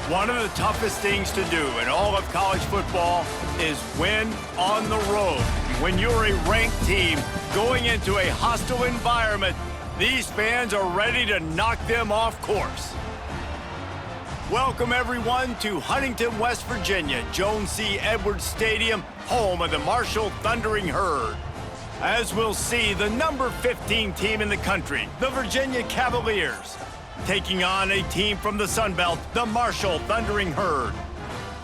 One of the toughest things to do in all of college football is win on the road. When you're a ranked team going into a hostile environment, these fans are ready to knock them off course. Welcome, everyone, to Huntington, West Virginia, Joan C. Edwards Stadium, home of the Marshall Thundering Herd. As we'll see, the number 15 team in the country, the Virginia Cavaliers, taking on a team from the Sun Belt, the Marshall Thundering Herd.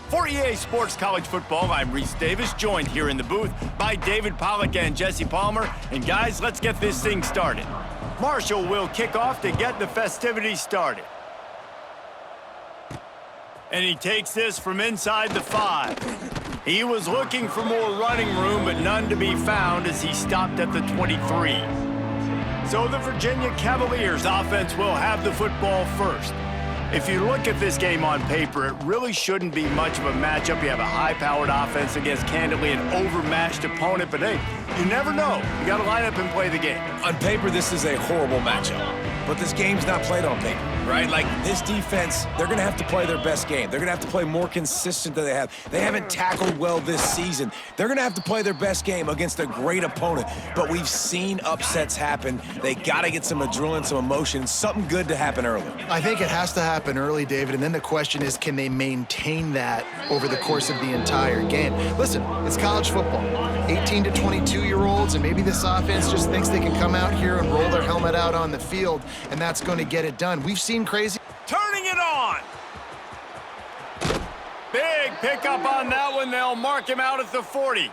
For EA Sports College Football, I'm Reese Davis, joined here in the booth by David Pollack and Jesse Palmer. And guys, let's get this thing started. Marshall will kick off to get the festivities started. And he takes this from inside the 5. He was looking for more running room, but none to be found as he stopped at the 23. So the Virginia Cavaliers offense will have the football first. If you look at this game on paper, it really shouldn't be much of a matchup. You have a high-powered offense against, candidly, an overmatched opponent. But, hey, you never know. You got to line up and play the game. On paper, this is a horrible matchup. But this game's not played on paper, right? Like, this defense, they're going to have to play their best game. They're going to have to play more consistent than they have. They haven't tackled well this season. They're going to have to play their best game against a great opponent. But we've seen upsets happen. They got to get some adrenaline, some emotion, something good to happen early. I think it has to happen early, David, and then the question is, can they maintain that over the course of the entire game? Listen, it's college football. 18 to 22-year-olds, and maybe this offense just thinks they can come out here and roll their helmet out on the field, and that's going to get it done. We've seen crazy. Turning it on. Big pickup on that one. They'll mark him out at the 40.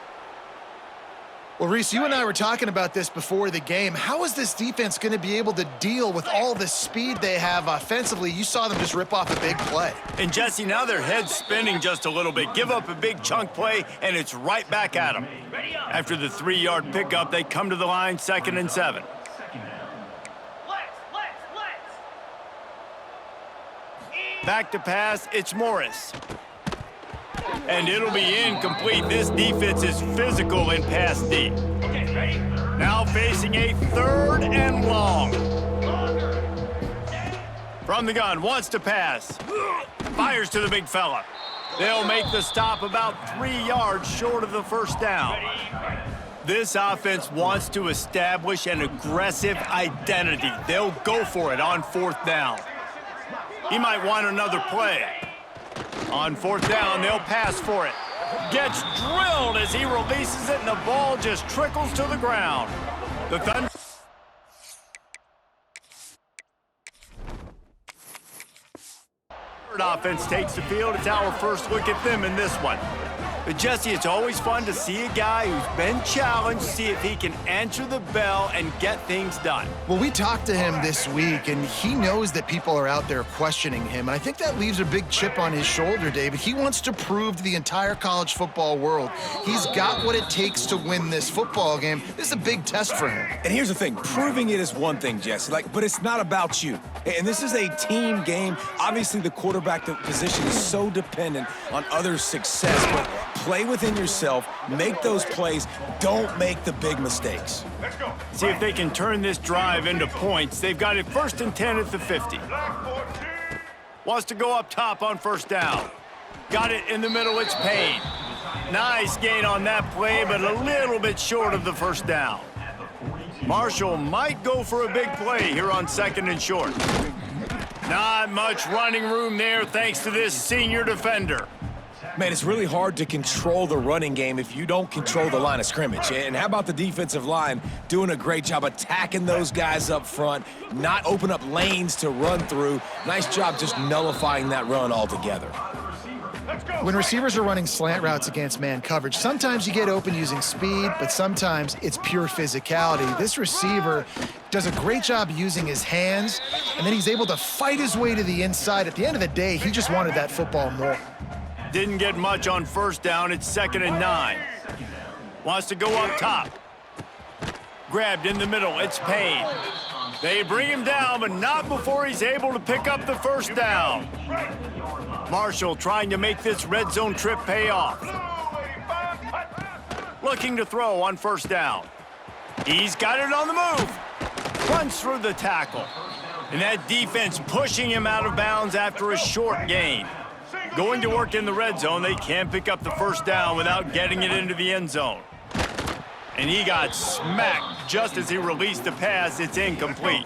Well, Reese, you and I were talking about this before the game. How is this defense going to be able to deal with all the speed they have offensively? You saw them just rip off a big play. And, Jesse, now their head's spinning just a little bit. Give up a big chunk play, and it's right back at them. After the 3-yard pickup, they come to the line, 2nd and 7. Back to pass, it's Morris. And it'll be incomplete. This defense is physical in pass deep. Now facing a 3rd and long. From the gun, wants to pass. Fires to the big fella. They'll make the stop about 3 yards short of the first down. This offense wants to establish an aggressive identity. They'll go for it on 4th down. He might want another play. On 4th down, they'll pass for it. Gets drilled as he releases it, and the ball just trickles to the ground. The Thunder. Offense takes the field. It's our first look at them in this one. But, Jesse, it's always fun to see a guy who's been challenged, see if he can answer the bell and get things done. Well, we talked to him this week, and he knows that people are out there questioning him. And I think that leaves a big chip on his shoulder, David. He wants to prove to the entire college football world he's got what it takes to win this football game. This is a big test for him. And here's the thing. Proving it is one thing, Jesse, but it's not about you. And this is a team game. Obviously, the quarterback position is so dependent on others' success, but play within yourself, make those plays, don't make the big mistakes. See if they can turn this drive into points. They've got it 1st and 10 at the 50. Wants to go up top on 1st down. Got it in the middle, it's Payne. Nice gain on that play, but a little bit short of the 1st down. Marshall might go for a big play here on 2nd and short. Not much running room there thanks to this senior defender. Man, it's really hard to control the running game if you don't control the line of scrimmage. And how about the defensive line doing a great job attacking those guys up front, not open up lanes to run through. Nice job just nullifying that run altogether. When receivers are running slant routes against man coverage, sometimes you get open using speed, but sometimes it's pure physicality. This receiver does a great job using his hands, and then he's able to fight his way to the inside. At the end of the day, he just wanted that football more. Didn't get much on 1st down. It's 2nd and 9. Wants to go up top. Grabbed in the middle. It's Payne. They bring him down, but not before he's able to pick up the 1st down. Marshall trying to make this red zone trip pay off. Looking to throw on 1st down. He's got it on the move. Runs through the tackle. And that defense pushing him out of bounds after a short gain. Going to work in the red zone, they can't pick up the first down without getting it into the end zone. And he got smacked just as he released the pass. It's incomplete.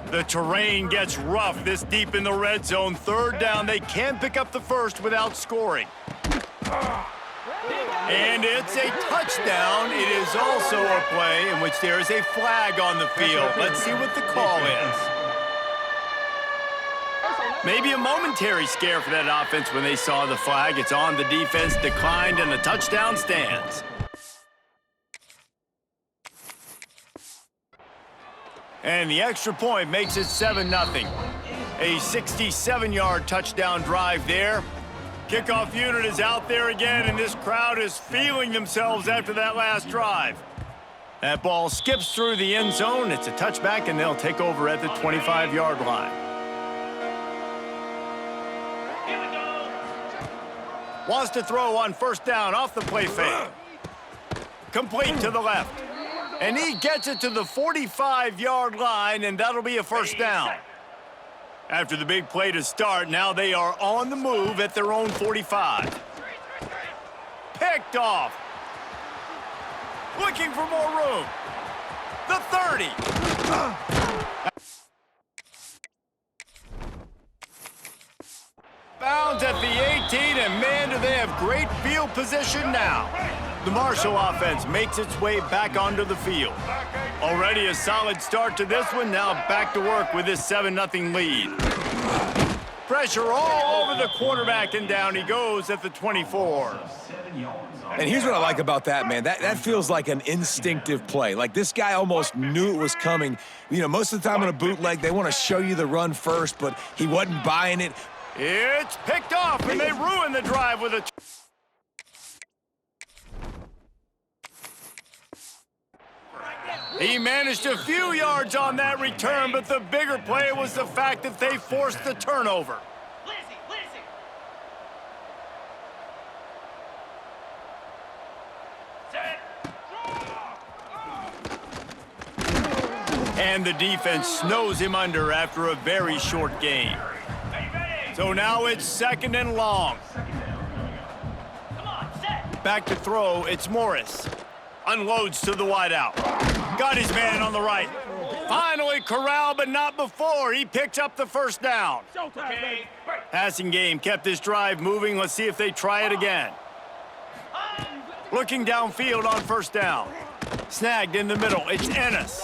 The terrain gets rough this deep in the red zone. Third down, they can't pick up the first without scoring. And it's a touchdown. It is also a play in which there is a flag on the field. Let's see what the call is. Maybe a momentary scare for that offense when they saw the flag. It's on, the defense declined, and the touchdown stands. And the extra point makes it 7-0. A 67-yard touchdown drive there. Kickoff unit is out there again, and this crowd is feeling themselves after that last drive. That ball skips through the end zone. It's a touchback, and they'll take over at the 25-yard line. Wants to throw on first down off the play fake. Complete to the left. And he gets it to the 45-yard line, and that'll be a first down. After the big play to start, now they are on the move at their own 45. Picked off. Looking for more room. The 30. Bounds at the 18, and man, do they have great field position now. The Marshall offense makes its way back onto the field. Already a solid start to this one. Now back to work with this 7-0 lead. Pressure all over the quarterback, and down he goes at the 24. And here's what I like about that, man. That feels like an instinctive play. Like this guy almost knew it was coming. You know, most of the time on a bootleg, they want to show you the run first, but he wasn't buying it. It's picked off, and they ruin the drive with a... He managed a few yards on that return, but the bigger play was the fact that they forced the turnover. And the defense snows him under after a very short game. So now it's 2nd and long. Back to throw, it's Morris. Unloads to the wideout. Got his man on the right. Finally corralled, but not before. He picks up the first down. Passing game kept this drive moving. Let's see if they try it again. Looking downfield on first down. Snagged in the middle. It's Ennis.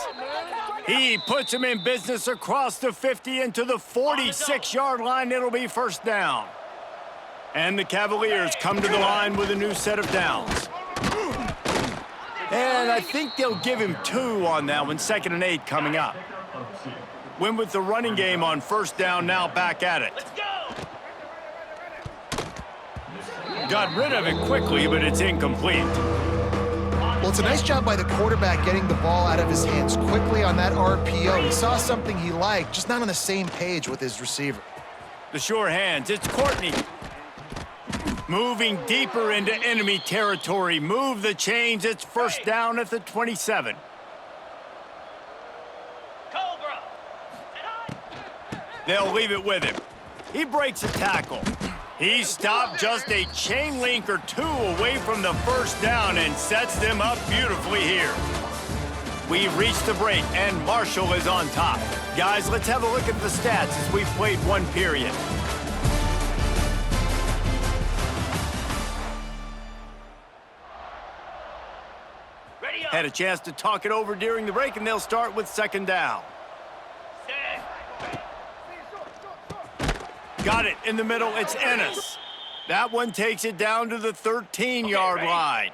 He puts him in business across the 50 into the 46-yard line. It'll be first down. And the Cavaliers come to the line with a new set of downs. And I think they'll give him 2 on that one. 2nd and 8 coming up. Win with the running game on first down, now back at it. Got rid of it quickly, but it's incomplete. Well, it's a nice job by the quarterback getting the ball out of his hands quickly on that RPO. He saw something he liked, just not on the same page with his receiver. The sure hands, it's Courtney. Moving deeper into enemy territory. Move the chains. It's first down at the 27. They'll leave it with him. He breaks a tackle. He stopped just a chain link or 2 away from the first down and sets them up beautifully here. We've reached the break, and Marshall is on top. Guys, let's have a look at the stats as we've played one period. Had a chance to talk it over during the break, and they'll start with 2nd down. Got it in the middle. It's Ennis. That one takes it down to the 13-yard line.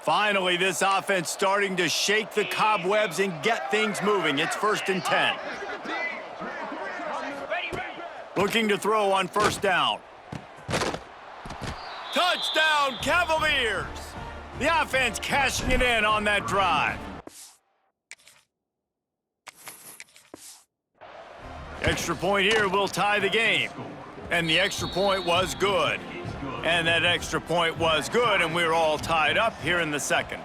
Finally, this offense starting to shake the cobwebs and get things moving. It's 1st and 10. Looking to throw on first down. Touchdown, Cavaliers! The offense cashing it in on that drive. Extra point here will tie the game. And the extra point was good. And that extra point was good, and we're all tied up here in the 2nd.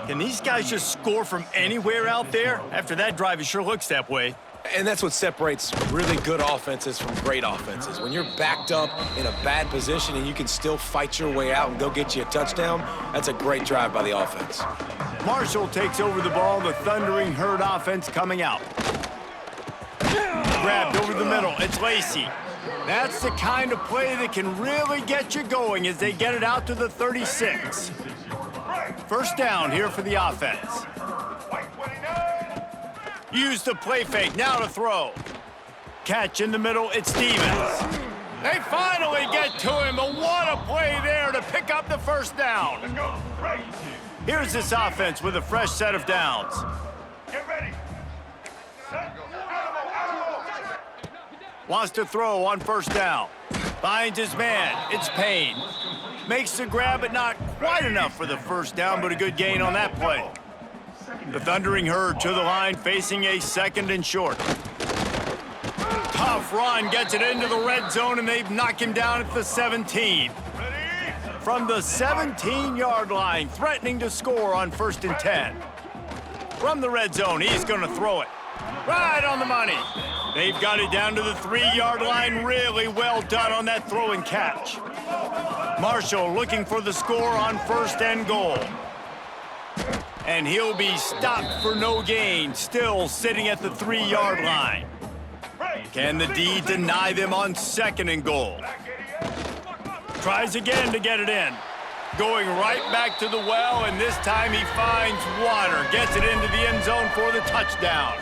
Can these guys just score from anywhere out there? After that drive, it sure looks that way. And that's what separates really good offenses from great offenses. When you're backed up in a bad position and you can still fight your way out and go get you a touchdown, that's a great drive by the offense. Marshall takes over the ball, the Thundering Herd offense coming out. Grabbed over the middle, it's Lacey. That's the kind of play that can really get you going as they get it out to the 36. First down here for the offense. Use the play fake, now to throw. Catch in the middle, it's Stevens. They finally get to him, but what a play there to pick up the first down. Here's this offense with a fresh set of downs. Get ready. Wants to throw on first down. Finds his man, it's Payne. Makes the grab, but not quite enough for the first down, but a good gain on that play. The Thundering Herd to the line, facing a 2nd and short. Tough run, gets it into the red zone, and they knock him down at the 17. From the 17-yard line, threatening to score on 1st and 10. From the red zone, he's going to throw it. Right on the money. They've got it down to the 3-yard line. Really well done on that throw and catch. Marshall looking for the score on 1st and goal. And he'll be stopped for no gain, still sitting at the 3-yard line. Can the D deny them on 2nd and goal? Tries again to get it in. Going right back to the well, and this time he finds water. Gets it into the end zone for the touchdown.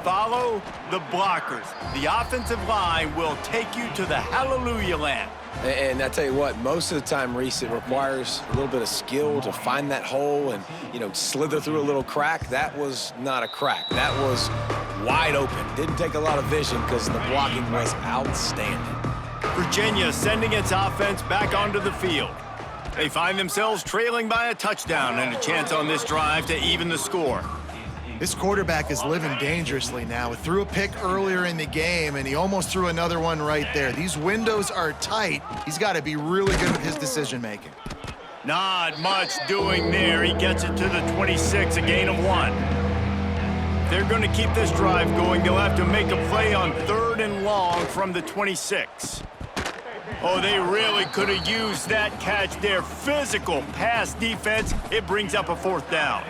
Follow the blockers. The offensive line will take you to the hallelujah land. And I tell you what, most of the time, Reese, it requires a little bit of skill to find that hole and, slither through a little crack. That was not a crack. That was wide open. Didn't take a lot of vision because the blocking was outstanding. Virginia sending its offense back onto the field. They find themselves trailing by a touchdown and a chance on this drive to even the score. This quarterback is living dangerously now. He threw a pick earlier in the game, and he almost threw another one right there. These windows are tight. He's got to be really good with his decision-making. Not much doing there. He gets it to the 26, a gain of 1. If they're going to keep this drive going, they'll have to make a play on 3rd and long from the 26. Oh, they really could have used that catch there. Physical pass defense. It brings up a 4th down.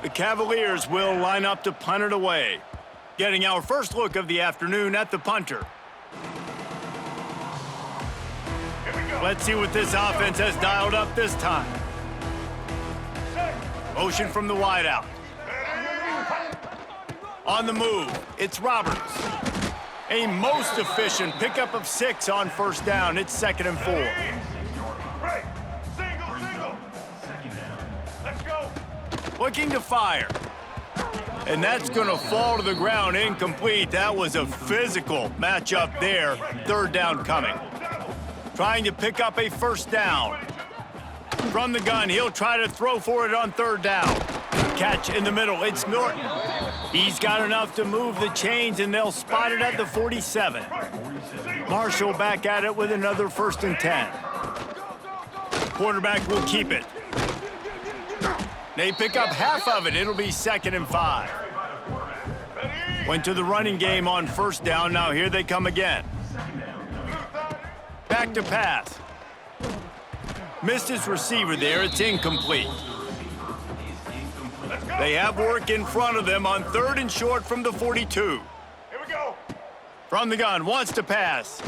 The Cavaliers will line up to punt it away. Getting our first look of the afternoon at the punter. Let's see what this offense has dialed up this time. Motion from the wideout. On the move, it's Roberts. A most efficient pickup of 6 on 1st down. It's 2nd and 4. Looking to fire. And that's going to fall to the ground, incomplete. That was a physical matchup there. 3rd down coming. Trying to pick up a 1st down. From the gun, he'll try to throw for it on 3rd down. Catch in the middle, it's Norton. He's got enough to move the chains, and they'll spot it at the 47. Marshall back at it with another 1st and 10. Quarterback will keep it. They pick up half of it. It'll be 2nd and 5. Went to the running game on 1st down. Now here they come again. Back to pass. Missed his receiver there. It's incomplete. They have work in front of them on 3rd and short from the 42. Here we go. From the gun, wants to pass.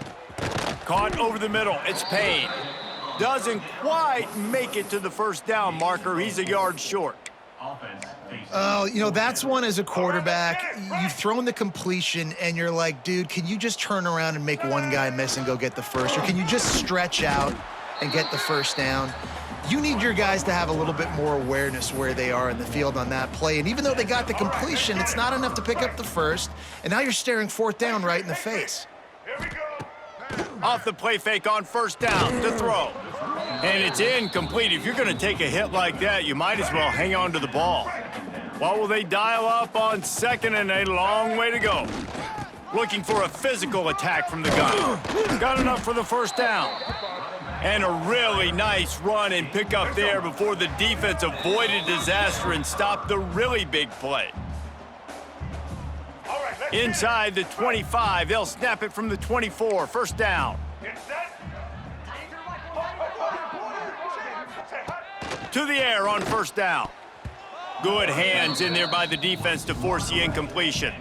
Caught over the middle. It's Payne. Doesn't quite make it to the 1st down marker. He's a yard short. Oh, that's one as a quarterback. You've thrown the completion, and you're like, dude, can you just turn around and make one guy miss and go get the first? Or can you just stretch out and get the 1st down? You need your guys to have a little bit more awareness where they are in the field on that play. And even though they got the completion, it's not enough to pick up the 1st. And now you're staring 4th down right in the face. Here we go. Off the play fake on 1st down to throw. And it's incomplete. If you're going to take a hit like that, you might as well hang on to the ball. What will they dial up on 2nd and a long way to go? Looking for a physical attack from the gun. Got enough for the 1st down. And a really nice run and pick up there before the defense avoided disaster and stopped the really big play. Inside the 25, they'll snap it from the 24, first down. To the air on first down. Good hands in there by the defense to force the incompletion.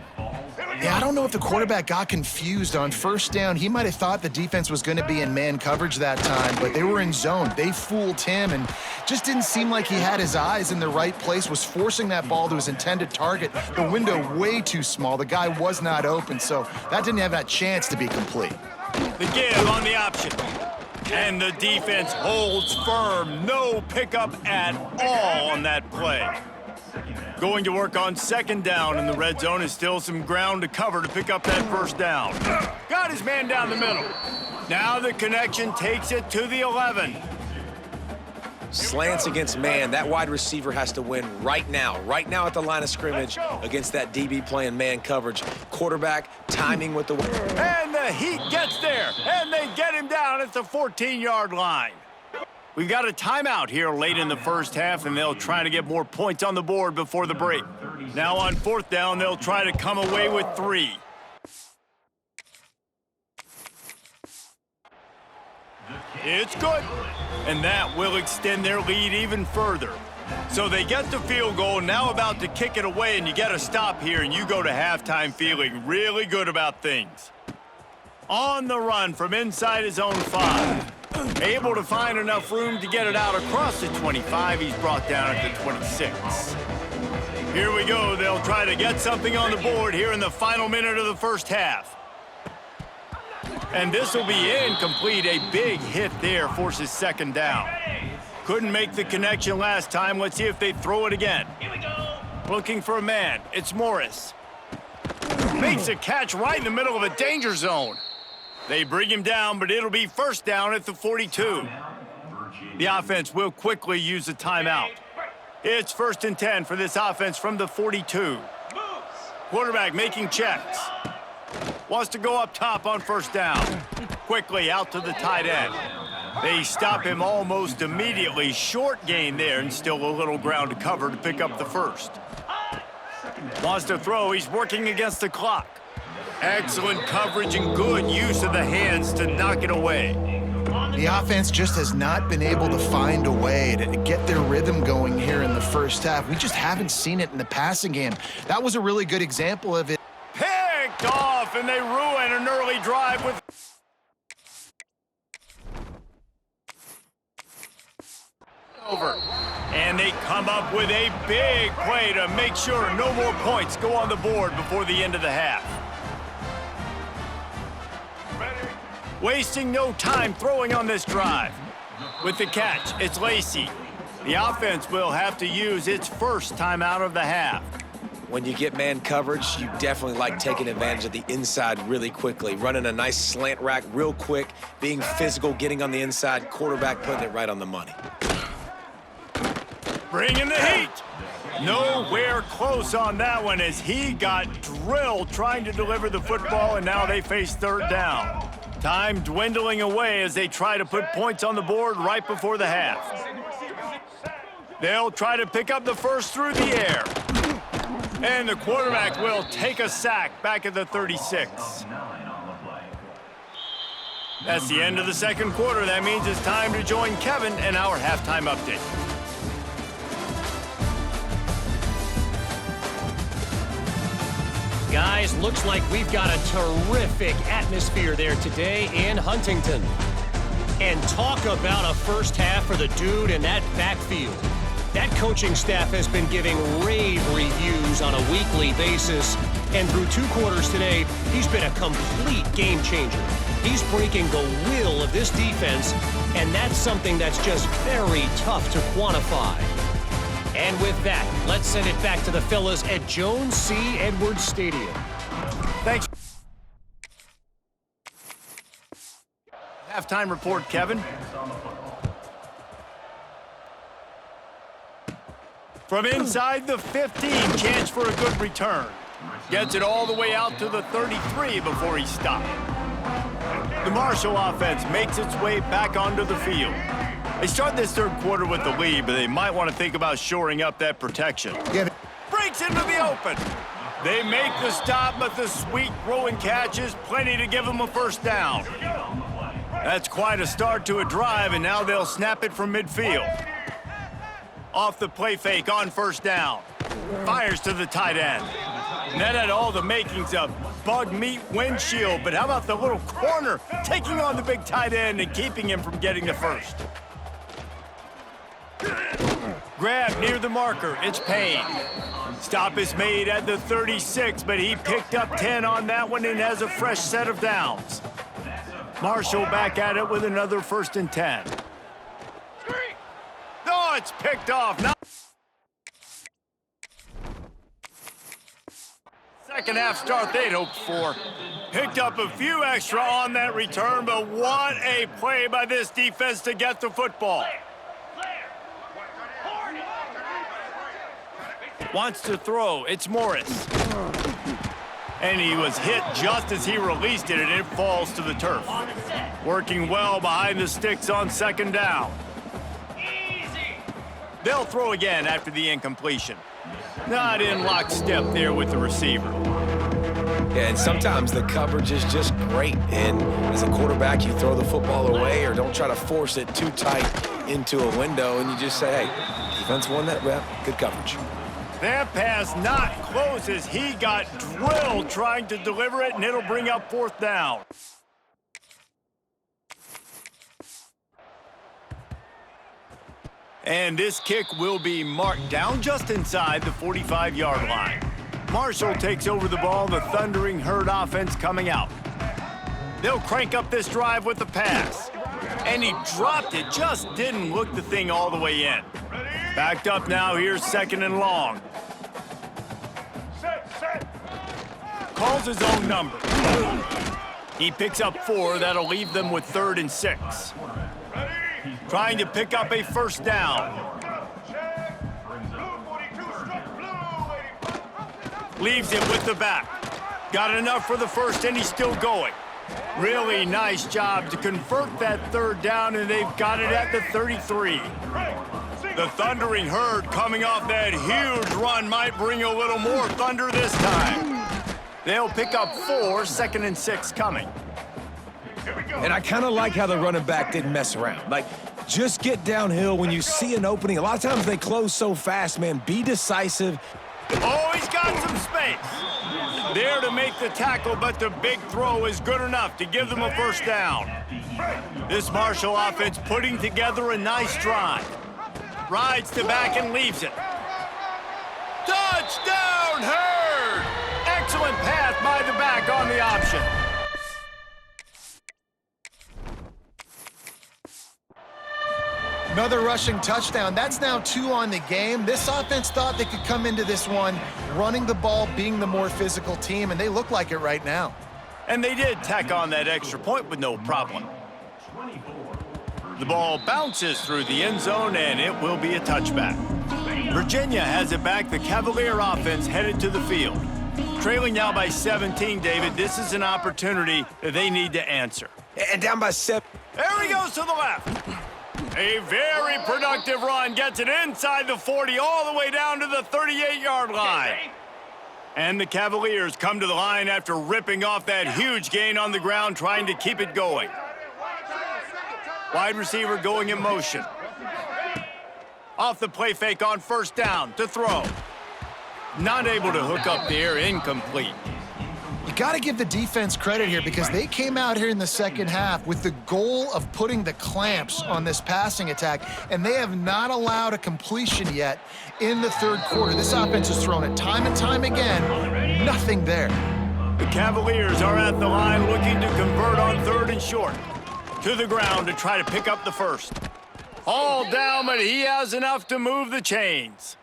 Yeah, I don't know if the quarterback got confused on first down. He might have thought the defense was going to be in man coverage that time, but they were in zone. They fooled him and just didn't seem like he had his eyes in the right place, was forcing that ball to his intended target. The window way too small. The guy was not open, so that didn't have that chance to be complete. The give on the option. And the defense holds firm. No pickup at all on that play. Going to work on second down in the red zone is still some ground to cover to pick up that first down. Got his man down the middle. Now the connection takes it to the 11. Slants against man. That wide receiver has to win right now at the line of scrimmage against that DB playing man coverage. Quarterback timing with the... And the Heat gets there, and they get him down at the 14-yard line. We've got a timeout here late in the first half, and they'll try to get more points on the board before the break. Now on fourth down, they'll try to come away with 3. It's good, and that will extend their lead even further. So they get the field goal, now about to kick it away, and you get a stop here, and you go to halftime feeling really good about things. On the run from inside his own 5. Able to find enough room to get it out across the 25. He's brought down at the 26. Here we go. They'll try to get something on the board here in the final minute of the first half. And this will be incomplete. A big hit there forces second down. Couldn't make the connection last time. Let's see if they throw it again. Here we go. Looking for a man. It's Morris. Makes a catch right in the middle of a danger zone. They bring him down, but it'll be first down at the 42. The offense will quickly use a timeout. It's 1st and 10 for this offense from the 42. Quarterback making checks. Wants to go up top on first down. Quickly out to the tight end. They stop him almost immediately. Short gain there, and still a little ground to cover to pick up the first. Wants to throw. He's working against the clock. Excellent coverage and good use of the hands to knock it away. The offense just has not been able to find a way to get their rhythm going here in the first half. We just haven't seen it in the passing game. That was a really good example of it. Picked off, and they ruin an early drive with... over. And they come up with a big play to make sure no more points go on the board before the end of the half. Wasting no time throwing on this drive. With the catch, it's Lacey. The offense will have to use its first timeout of the half. When you get man coverage, you definitely like taking advantage of the inside really quickly. Running a nice slant rack real quick, being physical, getting on the inside, quarterback putting it right on the money. Bringing the heat. Nowhere close on that one as he got drilled trying to deliver the football, and now they face third down. Time dwindling away as they try to put points on the board right before the half. They'll try to pick up the first through the air. And the quarterback will take a sack back at the 36. That's the end of the second quarter. That means it's time to join Kevin in our halftime update. Guys, looks like we've got a terrific atmosphere there today in Huntington. And talk about a first half for the dude in that backfield. That coaching staff has been giving rave reviews on a weekly basis. And through 2 quarters today, he's been a complete game changer. He's breaking the will of this defense, and that's something that's just very tough to quantify. And with that, let's send it back to the fellas at Jones C. Edwards Stadium. Thanks. Halftime report, Kevin. From inside the 15, chance for a good return. Gets it all the way out to the 33 before he stopped. The Marshall offense makes its way back onto the field. They start this third quarter with the lead, but they might want to think about shoring up that protection. Yeah. Breaks into the open. They make the stop, but the sweet throw and catch is plenty to give them a first down. That's quite a start to a drive, and now they'll snap it from midfield. Off the play fake on first down. Fires to the tight end. And that had all the makings of bug meat windshield, but how about the little corner taking on the big tight end and keeping him from getting the first? Grab near the marker, it's Payne. Stop is made at the 36, but he picked up 10 on that one and has a fresh set of downs. Marshall back at it with another 1st and 10. Oh, it's picked off. Now second half start they'd hoped for. Picked up a few extra on that return, but what a play by this defense to get the football. Wants to throw, it's Morris. And he was hit just as he released it, and it falls to the turf. Working well behind the sticks on second down. They'll throw again after the incompletion. Not in lockstep there with the receiver. Yeah, and sometimes the coverage is just great. And as a quarterback, you throw the football away or don't try to force it too tight into a window, and you just say, hey, defense won that rep, good coverage. That pass not close as he got drilled trying to deliver it, and it'll bring up 4th down. And this kick will be marked down just inside the 45-yard line. Marshall takes over the ball, the Thundering Herd offense coming out. They'll crank up this drive with the pass. And he dropped it, just didn't look the thing all the way in. Backed up now, here's 2nd and long. Calls his own number. He picks up 4, that'll leave them with 3rd and 6. Trying to pick up a first down. Leaves it with the back. Got enough for the first, and he's still going. Really nice job to convert that 3rd down, and they've got it at the 33. The Thundering Herd coming off that huge run might bring a little more thunder this time. They'll pick up 4, 2nd and 6 coming. And I kind of like how the running back didn't mess around. Like, just get downhill when you see an opening. A lot of times they close so fast, man. Be decisive. Oh, he's got some space. There to make the tackle, but the big throw is good enough to give them a first down. This Marshall offense putting together a nice drive. Rides to back and leaves it. Touchdown, Herd! Excellent pass by the back on the option. Another rushing touchdown. That's now 2 on the game. This offense thought they could come into this one running the ball, being the more physical team, and they look like it right now. And they did tack on that extra point with no problem. The ball bounces through the end zone, and it will be a touchback. Virginia has it back. The Cavalier offense headed to the field. Trailing now by 17, David. This is an opportunity that they need to answer. And down by 7. There he goes to the left. A very productive run. Gets it inside the 40 all the way down to the 38-yard line. And the Cavaliers come to the line after ripping off that huge gain on the ground, trying to keep it going. Wide receiver going in motion. Off the play fake on first down to throw. Not able to hook up there, incomplete. You got to give the defense credit here because they came out here in the second half with the goal of putting the clamps on this passing attack, and they have not allowed a completion yet in the third quarter. This offense has thrown it time and time again. Nothing there. The Cavaliers are at the line looking to convert on 3rd and short. To the ground to try to pick up the first. All down, but he has enough to move the chains.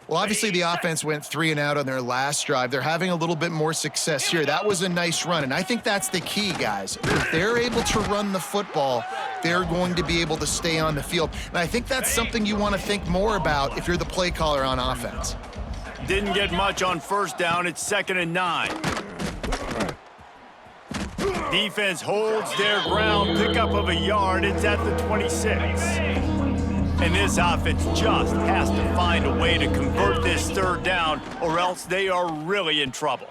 Well, obviously the offense went 3 and out on their last drive. They're having a little bit more success here. That was a nice run, and I think that's the key, guys. If they're able to run the football, they're going to be able to stay on the field. And I think that's something you want to think more about if you're the play caller on offense. Didn't get much on first down. It's 2nd and 9. Defense holds their ground, pickup of a yard. It's at the 26. And this offense just has to find a way to convert this third down, or else they are really in trouble.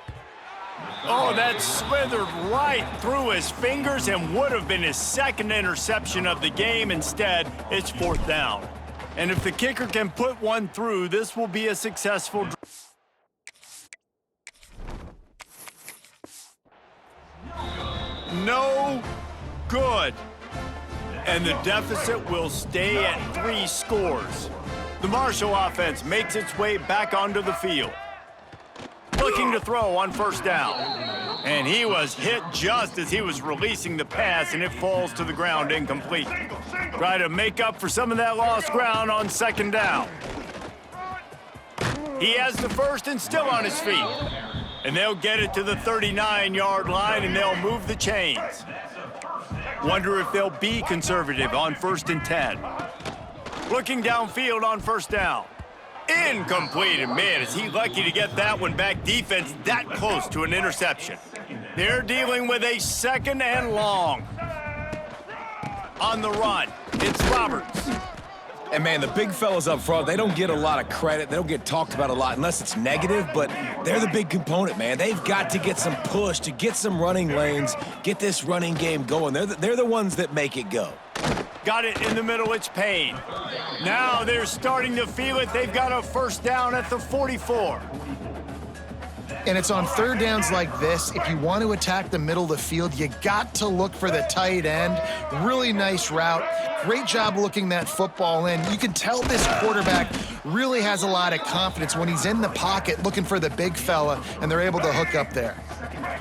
Oh, that slithered right through his fingers and would have been his second interception of the game. Instead, it's fourth down. And if the kicker can put one through, this will be a successful drive. No good. And the deficit will stay at 3 scores. The Marshall offense makes its way back onto the field. Looking to throw on first down. And he was hit just as he was releasing the pass, and it falls to the ground incomplete. Try to make up for some of that lost ground on second down. He has the first and still on his feet. And they'll get it to the 39-yard line, and they'll move the chains. Wonder if they'll be conservative on 1st and 10. Looking downfield on first down. Incomplete, and man, is he lucky to get that one back. Defense that close to an interception. They're dealing with a second and long. On the run, it's Roberts. And, man, the big fellas up front, they don't get a lot of credit. They don't get talked about a lot unless it's negative, but they're the big component, man. They've got to get some push, to get some running lanes, get this running game going. They're the ones that make it go. Got it in the middle, it's Payne. Now they're starting to feel it. They've got a first down at the 44. And it's on third downs like this. If you want to attack the middle of the field, you got to look for the tight end. Really nice route. Great job looking that football in. You can tell this quarterback really has a lot of confidence when he's in the pocket looking for the big fella, and they're able to hook up there.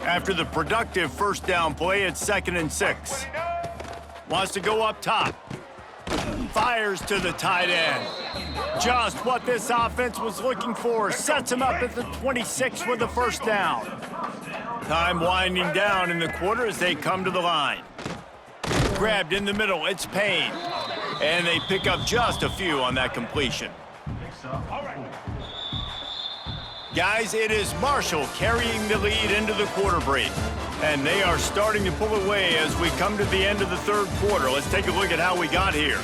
After the productive first down play, it's 2nd and 6. Wants to go up top. Fires to the tight end. Just what this offense was looking for. Sets him up at the 26 with the first down. Time winding down in the quarter as they come to the line. Grabbed in the middle, it's Payne. And they pick up just a few on that completion. Guys, it is Marshall carrying the lead into the quarter break. And they are starting to pull away as we come to the end of the third quarter. Let's take a look at how we got here.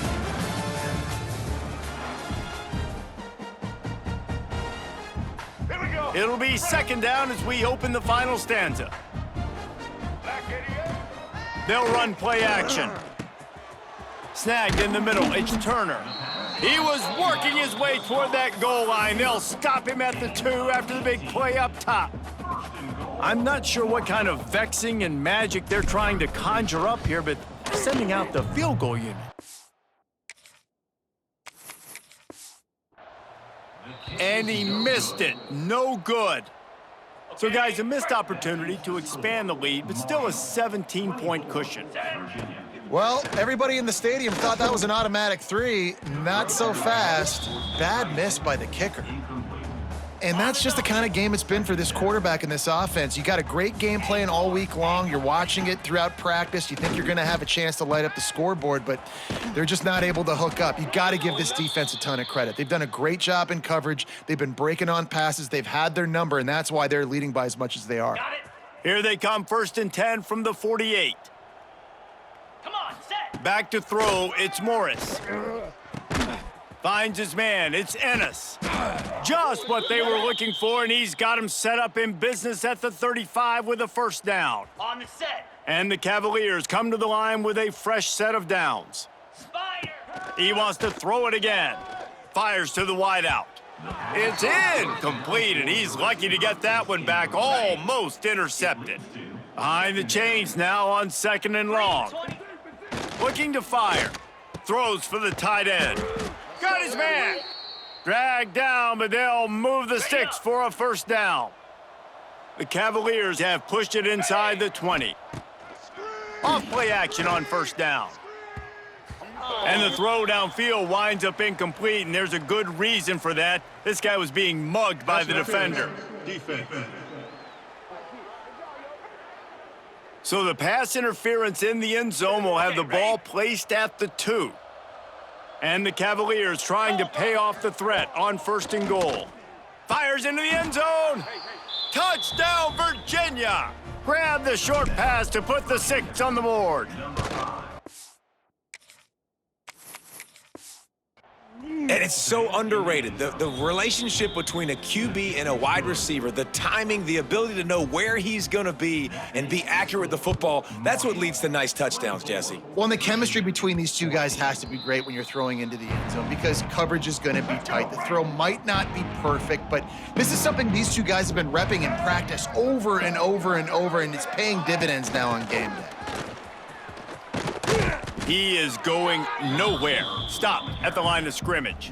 Here we go. It'll be second down as we open the final stanza. They'll run play action. Snagged in the middle, it's Turner. He was working his way toward that goal line. They'll stop him at the 2 after the big play up top. I'm not sure what kind of vexing and magic they're trying to conjure up here, but they're sending out the field goal unit. And he missed it. No good. So, guys, a missed opportunity to expand the lead, but still a 17-point cushion. Well, everybody in the stadium thought that was an automatic 3. Not so fast. Bad miss by the kicker. And that's just the kind of game it's been for this quarterback and this offense. You got a great game plan all week long. You're watching it throughout practice. You think you're going to have a chance to light up the scoreboard, but they're just not able to hook up. You got to give this defense a ton of credit. They've done a great job in coverage. They've been breaking on passes. They've had their number, and that's why they're leading by as much as they are. Here they come, 1st and 10 from the 48. Come on, set. Back to throw, it's Morris. Finds his man, it's Ennis. Just what they were looking for, and he's got him set up in business at the 35 with a first down. On the set. And the Cavaliers come to the line with a fresh set of downs. Spider. He wants to throw it again. Fires to the wideout. It's incomplete, and he's lucky to get that one back, almost intercepted. Behind the chains now on 2nd and long. Looking to fire. Throws for the tight end. Got his man. Dragged down, but they'll move the sticks for a first down. The Cavaliers have pushed it inside the 20. Off play action on first down. And the throw downfield winds up incomplete, and there's a good reason for that. This guy was being mugged by the defender. Defense. So the pass interference in the end zone will have the ball placed at the 2. And the Cavaliers trying to pay off the threat on 1st and goal. Fires into the end zone. Touchdown, Virginia. Grab the short pass to put the 6 on the board. And it's so underrated. The relationship between a QB and a wide receiver, the timing, the ability to know where he's going to be and be accurate with the football, that's what leads to nice touchdowns, Jesse. Well, and the chemistry between these two guys has to be great when you're throwing into the end zone because coverage is going to be tight. The throw might not be perfect, but this is something these two guys have been repping in practice over and over and over, and it's paying dividends now on game day. He is going nowhere. Stop at the line of scrimmage.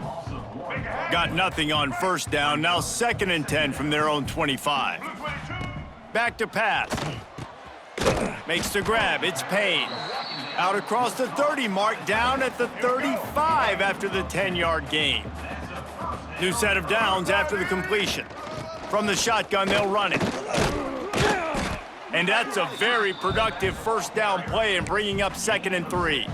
Got nothing on first down. Now 2nd and 10 from their own 25. Back to pass. Makes the grab. It's Payne. Out across the 30 mark, down at the 35 after the 10-yard gain. New set of downs after the completion. From the shotgun, they'll run it. And that's a very productive first down play and bringing up 2nd and 3.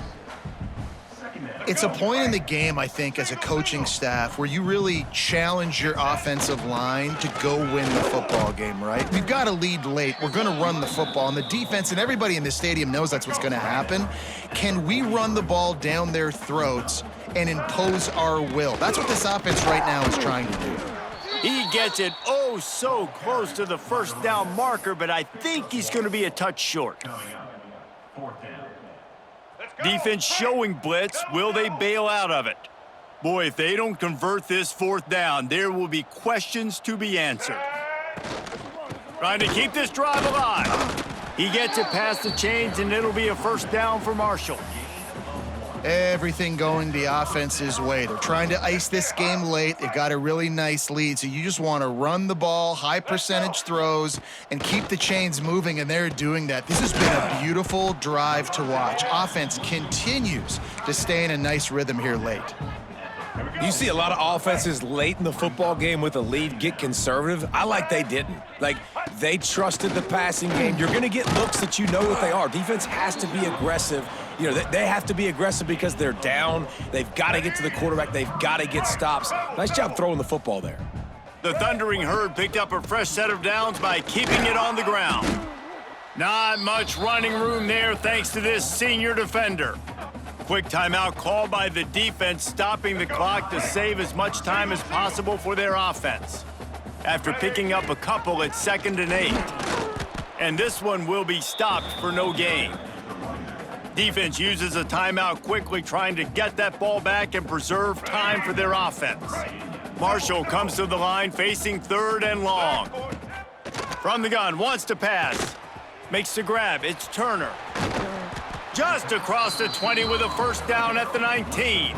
It's a point in the game, I think, as a coaching staff where you really challenge your offensive line to go win the football game, right? We've got a lead late. We're going to run the football. And the defense and everybody in the stadium knows that's what's going to happen. Can we run the ball down their throats and impose our will? That's what this offense right now is trying to do. He gets it oh so close to the first down marker, but I think he's going to be a touch short. Defense showing blitz. Will they bail out of it? Boy, if they don't convert this 4th down, there will be questions to be answered. Trying to keep this drive alive. He gets it past the chains, and it'll be a first down for Marshall. Everything going the offense's way. They're trying to ice this game late. They've got a really nice lead, so you just want to run the ball, high percentage throws, and keep the chains moving, and they're doing that. This has been a beautiful drive to watch. Offense continues to stay in a nice rhythm here late. You see a lot of offenses late in the football game with a lead get conservative. I like they didn't. Like, they trusted the passing game. You're going to get looks that you know what they are. Defense has to be aggressive. You know, they have to be aggressive because they're down. They've got to get to the quarterback. They've got to get stops. Nice job throwing the football there. The Thundering Herd picked up a fresh set of downs by keeping it on the ground. Not much running room there thanks to this senior defender. Quick timeout called by the defense, stopping the clock to save as much time as possible for their offense. After picking up a couple at 2nd and 8. And this one will be stopped for no gain. Defense uses a timeout quickly, trying to get that ball back and preserve time for their offense. Marshall comes to the line facing 3rd and long. From the gun, wants to pass. Makes the grab, it's Turner. Just across the 20 with a first down at the 19.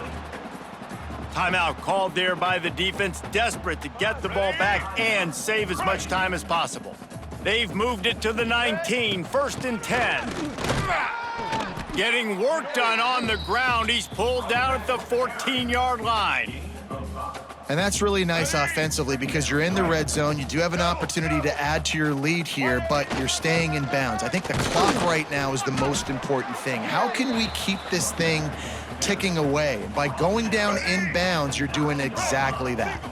Timeout called there by the defense, desperate to get the ball back and save as much time as possible. They've moved it to the 19, 1st and 10. Getting work done on the ground. He's pulled down at the 14-yard line. And that's really nice offensively because you're in the red zone. You do have an opportunity to add to your lead here, but you're staying in bounds. I think the clock right now is the most important thing. How can we keep this thing ticking away? By going down in bounds, you're doing exactly that.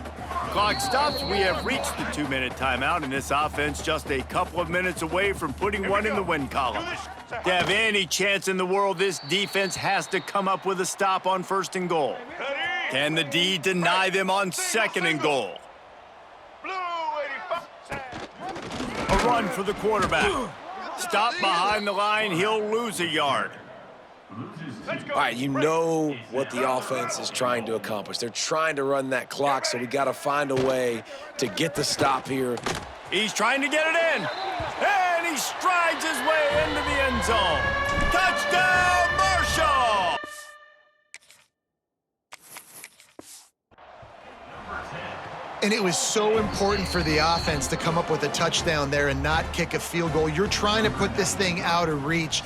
Clock stops. We have reached the 2-minute timeout, and this offense just a couple of minutes away from putting one in the win column. To have any chance in the world, this defense has to come up with a stop on 1st and goal. Can the D deny them on 2nd and goal? A run for the quarterback. Stop behind the line. He'll lose a yard. All right, you know what the offense is trying to accomplish. They're trying to run that clock, so we got to find a way to get the stop here. He's trying to get it in. And he strides his way into the end zone. Touchdown, Marshall! And it was so important for the offense to come up with a touchdown there and not kick a field goal. You're trying to put this thing out of reach,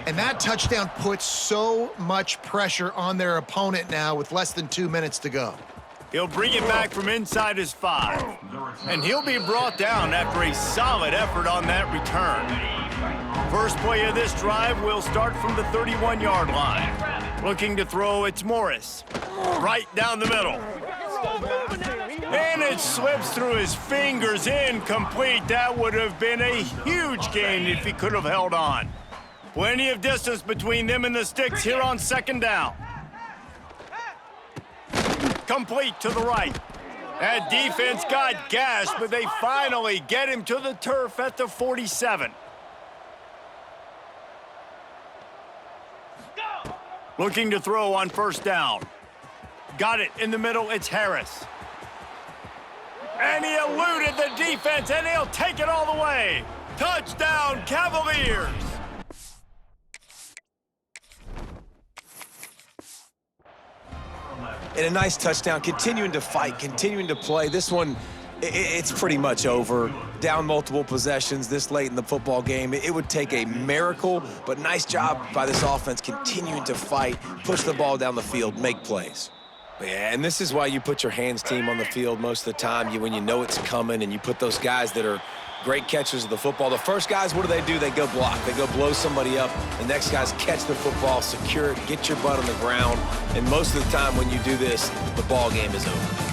and that touchdown puts so much pressure on their opponent now with less than 2 minutes to go. He'll bring it back from inside his 5, and he'll be brought down after a solid effort on that return. First play of this drive will start from the 31-yard line. Looking to throw, it's Morris. Right down the middle. And it's it slips through his fingers, incomplete. That would have been a huge gain if he could have held on. Plenty of distance between them and the sticks here on second down. Complete to the right. That defense got gashed, but they finally get him to the turf at the 47. Looking to throw on first down. Got it in the middle, it's Harris. And he eluded the defense, and he'll take it all the way. Touchdown, Cavaliers! And a nice touchdown, continuing to fight, continuing to play. This one, it's pretty much over. Down multiple possessions this late in the football game. It would take a miracle, but nice job by this offense continuing to fight, push the ball down the field, make plays. Yeah, and this is why you put your hands team on the field most of the time. When you know it's coming and you put those guys that are great catchers of the football. The first guys, what do? They go block. They go blow somebody up. The next guys catch the football, secure it, get your butt on the ground. And most of the time when you do this, the ball game is over.